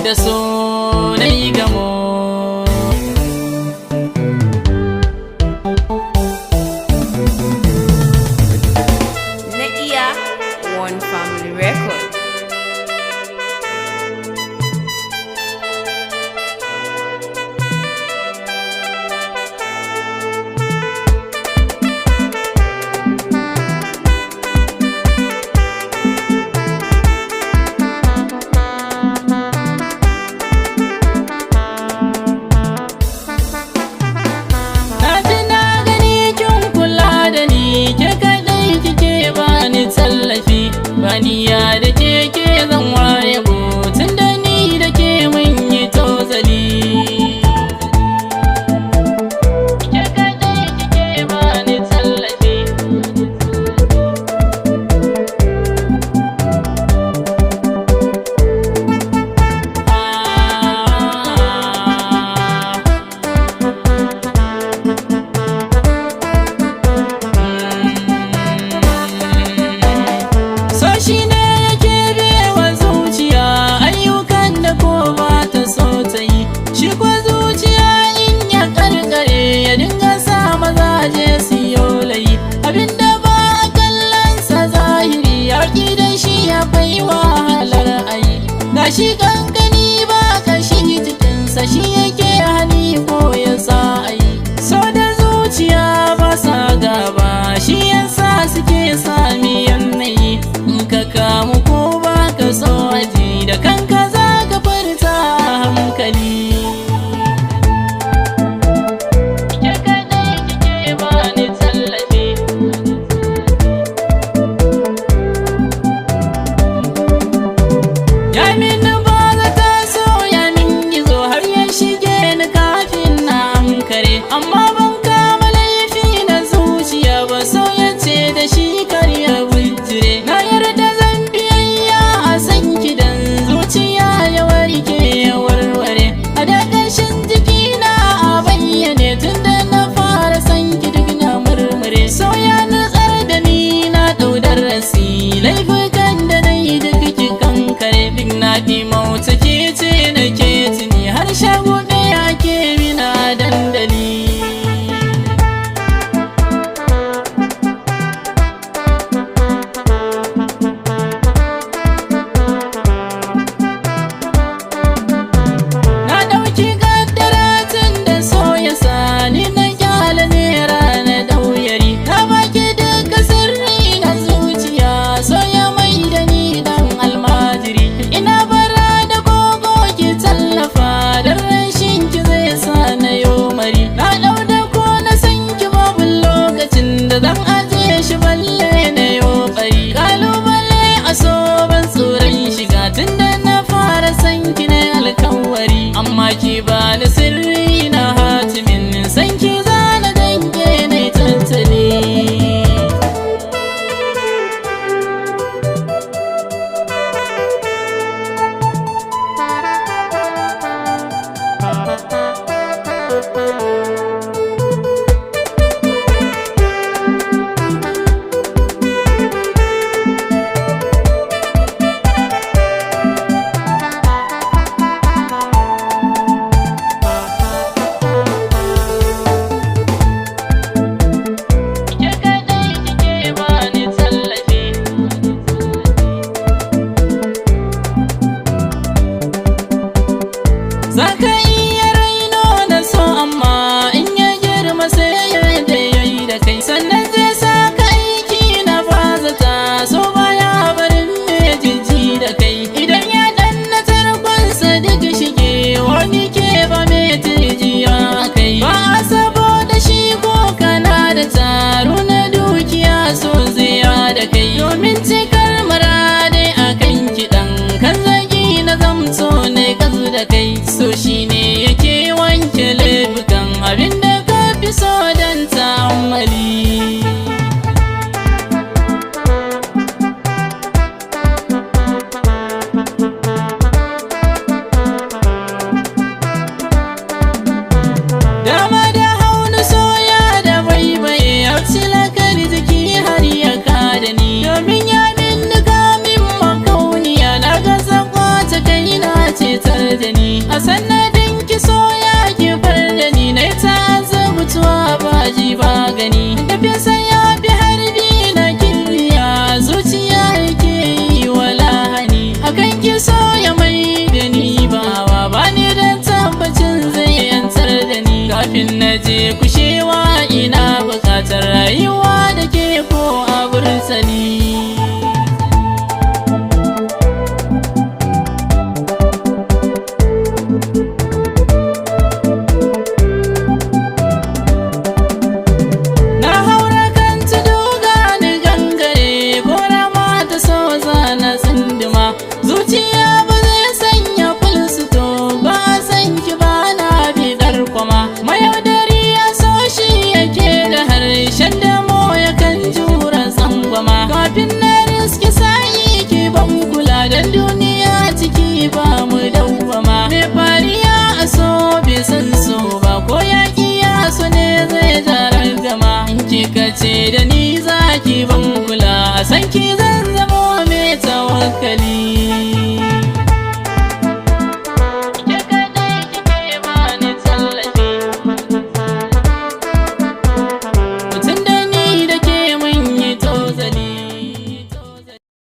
da so na yi gamo. Na iya One Family Record. Baniya da ke zan waye tun da ni da ke mun yi tozali. Ke kaɗai kike bani tallafi. Shi ne yake bewa zuciya ayyukan da ko ba ta so ta yi. Shi kwa zuciya in ya karkare ya dinga sa mazaje su yolayi. Abinda ba a kallonsa zahiri ya da shi ya bai wahalar ayi. Ga shi kankani ba kashi cikinsa shi yake hani ko ya sa ayi. So da zuciya ba sa gaba shi yasa suke sami yanayi. Ka kamu ko ba ka so aji da kanka za ka furta hankali. Ke kaɗai kike bani tallafi. Ya min ba za ta so ya min gizo har ya shi fitar da ni a sanadin ki so ya ki bar da ni na ta mutuwa ba ji ba gani tafiyar sa ya bi harbi na kibiya zuciya yake yi wa lahani akan ki so ya mai da ni bawa ba ni da tabbacin zai yantar da ni kafin na je kushewa ina bukatar rayuwa da ke ko a bursani. Zuciya ba zai sanya fulsuto ba san ki ba na bidar kwama mayaudari ya so shi yake da harshen damo ya kan jura tsangwama kafin na riski sa'i ki ban kula dan duniya ciki ba mu dawwama mai fariya a so bai san so ba ko yaƙi ya so ne zai tarar gama in kika ce da ni za ki ban kula a san ki zan zamo mai tawakkali.